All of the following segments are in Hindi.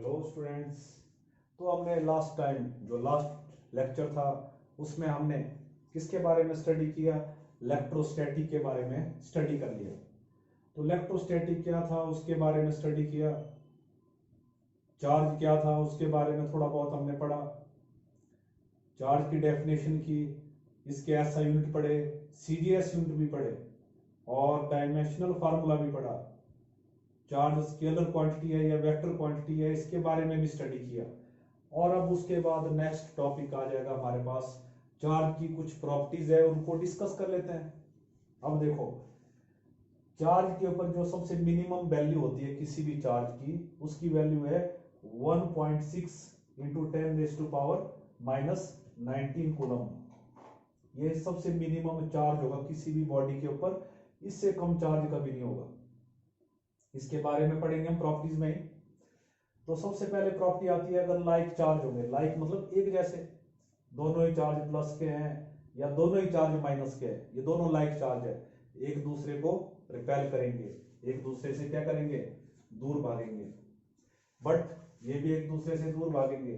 Hello students. तो हमने लास्ट टाइम जो लास्ट लेक्चर था उसमें हमने किसके बारे में स्टडी किया, इलेक्ट्रोस्टैटिक के बारे में स्टडी कर लिया। तो इलेक्ट्रोस्टैटिक क्या था उसके बारे में स्टडी किया, चार्ज क्या था उसके बारे में थोड़ा बहुत हमने पढ़ा, चार्ज की डेफिनेशन की, इसके एसआई यूनिट पढ़े, सीजीएस यूनिट भी पढ़े और डायमेंशनल फार्मूला भी पढ़ा। चार्ज स्केलर क्वांटिटी है या वेक्टर क्वांटिटी है इसके बारे में भी स्टडी किया। और अब उसके बाद नेक्स्ट टॉपिक आ जाएगा हमारे पास, चार्ज की कुछ प्रॉपर्टीज है उनको डिस्कस कर लेते हैं। अब देखो, चार्ज के ऊपर जो सबसे मिनिमम वैल्यू होती है किसी भी चार्ज की, उसकी वैल्यू है 1.6 इंटू 10⁻⁻19 कूलम। ये सबसे मिनिमम चार्ज होगा किसी भी बॉडी के ऊपर, इससे कम चार्ज कभी नहीं होगा। इसके बारे में पढ़ेंगे हम प्रॉपर्टीज में ही। तो सबसे पहले प्रॉपर्टी आती है, अगर लाइक चार्ज होंगे, लाइक मतलब एक जैसे, दोनों ही चार्ज प्लस के हैं या दोनों ही चार्ज माइनस के हैं, ये दोनों लाइक चार्ज है, एक दूसरे को रिपेल करेंगे, एक दूसरे से क्या करेंगे, दूर भागेंगे। बट ये भी एक दूसरे से दूर भागेंगे।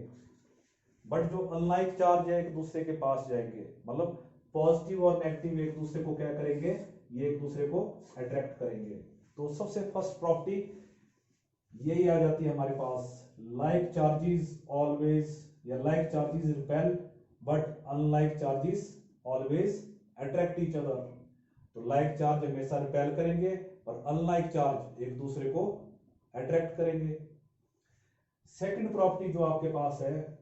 बट जो अनलाइक चार्ज है एक दूसरे के पास जाएंगे, मतलब पॉजिटिव और नेगेटिव एक दूसरे को क्या करेंगे, ये एक दूसरे को अट्रैक्ट करेंगे। तो सबसे फर्स्ट प्रॉपर्टी यही आ जाती है हमारे पास, लाइक चार्जेस ऑलवेज या like charges repel but unlike charges always attract each other. तो लाइक चार्ज हमेशा रिपेल करेंगे और अनलाइक चार्ज एक दूसरे को अट्रैक्ट करेंगे। सेकंड प्रॉपर्टी जो आपके पास है,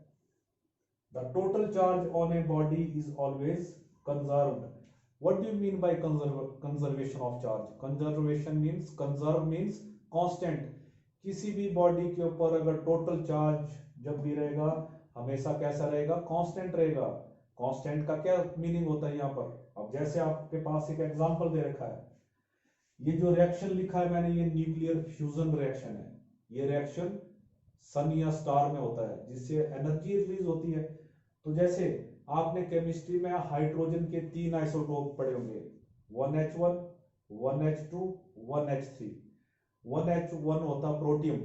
the total charge on a body is always conserved. What do you mean by conservation of charge? Conservation means, conserve means constant। किसी भी बॉडी के ऊपर अगर टोटल चार्ज जब भी रहेगा हमेशा कैसा रहेगा, कांस्टेंट रहेगा। कांस्टेंट का क्या मीनिंग होता है यहाँ पर, अब जैसे आपके पास एक एग्जांपल दे रखा है, ये जो रिएक्शन लिखा है मैंने, ये न्यूक्लियर फ्यूजन रिएक्शन है। ये रिएक्शन सन या स्टार में होता है जिससे एनर्जी रिलीज होती है। तो जैसे आपने केमिस्ट्री में हाइड्रोजन के 3 आइसोटोप पढ़े होंगे, 1H1, 1H2, 1H3। 1H1 होता है प्रोटियम,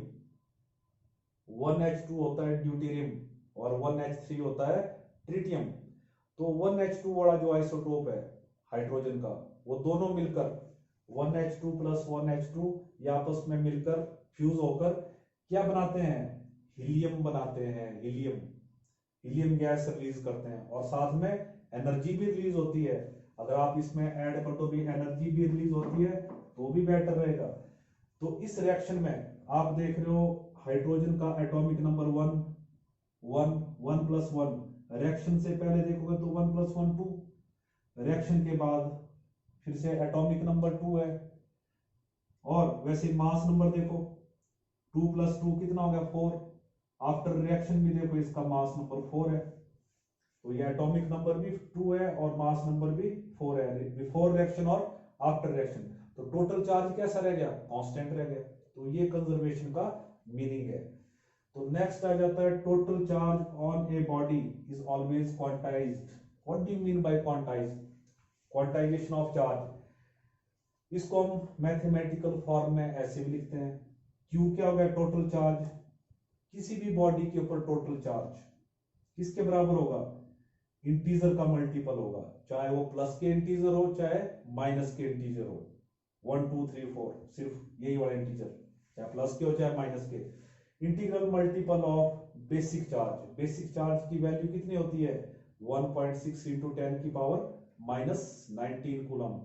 1H2 होता है ड्यूटेरियम और 1H3 होता है ट्रिटियम। तो 1H2 वाला जो आइसोटोप है हाइड्रोजन का, वो दोनों मिलकर 1H2 प्लस 1H2 ये आपस में मिलकर फ्यूज होकर क्या बनाते हैं, हीलियम बनाते हैं। हीलियम गैस रिलीज करते हैं और साथ में एनर्जी भी रिलीज होती है। अगर आप इसमें ऐड कर दो भी एनर्जी भी रिलीज होती है तो भी बेटर रहेगा। तो इस रिएक्शन में आप देख रहे हो हाइड्रोजन का एटॉमिक नंबर 1 1 1 प्लस 1। रिएक्शन से पहले देखोगे तो 1 प्लस 1 2, रिएक्शन के बाद फिर से एटॉमिक नंबर 2 है। और वैसे मास नंबर देखो, 2 प्लस 2 कितना हो गया 4। आफ्टर रिएक्शन भी देखो इसका मास नंबर 4 है। तो ये एटॉमिक नंबर भी 2 है और मास नंबर भी 4 है, बिफोर रिएक्शन और आफ्टर रिएक्शन। तो टोटल चार्ज कैसा रह गया, कांस्टेंट रह गया। तो ये कंजर्वेशन का मीनिंग है। तो नेक्स्ट आ जाता है, total charge on a body is always quantized. What do you mean bye quantized? Quantization of charge, इसको हम मैथमेटिकल फॉर्म में ऐसे भी लिखते हैं, क्यू क्या हो गया, टोटल चार्ज। किसी भी बॉडी के ऊपर टोटल चार्ज किसके बराबर होगा, इंटीजर का मल्टीपल होगा, चाहे वो प्लस के इंटीजर हो चाहे माइनस के इंटीजर हो। 1 2 3 4 सिर्फ यही वाला इंटीजर, चाहे प्लस के हो चाहे माइनस के। Integral multiple of basic charge, basic charge की वैल्यू कितनी होती है, 1.6 इंटू 10⁻⁻19 कूलम।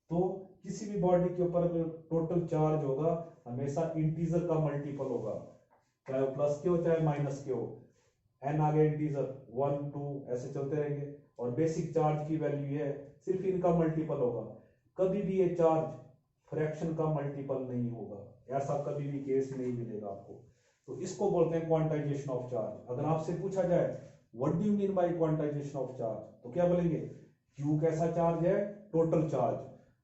तो किसी भी बॉडी के ऊपर अगर टोटल चार्ज होगा हमेशा इंटीजर का मल्टीपल होगा, चाहे वो प्लस के हो चाहे माइनस के हो। एन आ गया इंटीजर, 1 2 ऐसे चलते रहेंगे। और बेसिक चार्ज की वैल्यू है सिर्फ इनका मल्टीपल होगा। कभी भी ये चार्ज फ्रैक्शन का मल्टीपल नहीं होगा, ऐसा कभी भी केस नहीं मिलेगा आपको। तो इसको बोलते हैं क्वांटाइजेशन ऑफ चार्ज। अगर आपसे पूछा जाए what do you mean by quantization of charge, तो क्या बोलेंगे, क्यू कैसा चार्ज है, total charge.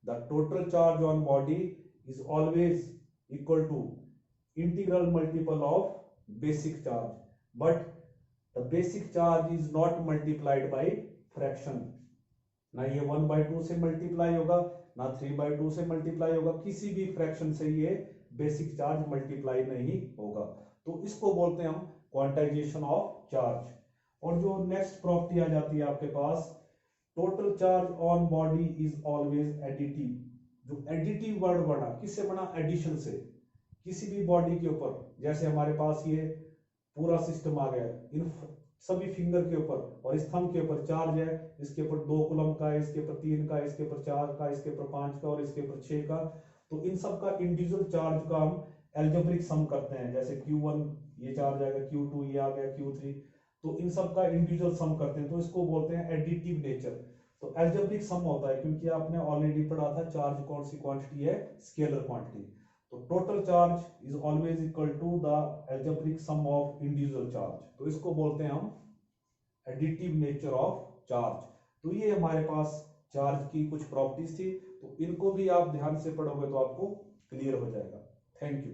The total charge on body is always equal to integral multiple of basic charge, but the basic charge is not multiplied by fraction। ना ये 1/2 से मल्टीप्लाई होगा ना 3/2 से मल्टीप्लाई होगा, किसी भी फ्रैक्शन से ये बेसिक चार्ज मल्टीप्लाई नहीं होगा। तो इसको बोलते हैं हम क्वांटाइजेशन ऑफ चार्ज। और जो नेक्स्ट प्रॉपर्टी आ जाती है आपके पास, total charge on body is always additive. जो एडिटिव वर्ड बना, किससे बना? एडिशन से। किसी भी बॉडी के ऊपर, जैसे हमारे पास ये पूरा सिस्टम आ गया, इन सभी फिंगर के ऊपर और इस थंब के ऊपर चार्ज है, इसके ऊपर 2 कूलम का, इसके ऊपर 3 का, इसके ऊपर 4 का, इसके ऊपर 5 का और इसके ऊपर 6 का। तो इन सब का इंडिविजुअल चार्ज का हम एल्जेब्रिक सम करते हैं। जैसे Q1 ये चार्ज आएगा, Q2 ये आ गया, Q3, तो इन सब का इंडिविजुअल सम करते हैं। तो इसको बोलते हैं एडिटिव नेचर। तो एल्जेब्रिक सम होता है, क्योंकि आपने ऑलरेडी पढ़ा था चार्ज कौन सी क्वांटिटी है? Scalar quantity. तो total charge is always equal to the algebraic sum of individual charge. तो इसको बोलते हैं हम एडिटिव नेचर ऑफ चार्ज। तो ये हमारे पास चार्ज की कुछ प्रॉपर्टीज थी, तो इनको भी आप ध्यान से पढ़ोगे तो आपको क्लियर हो जाएगा। Thank you.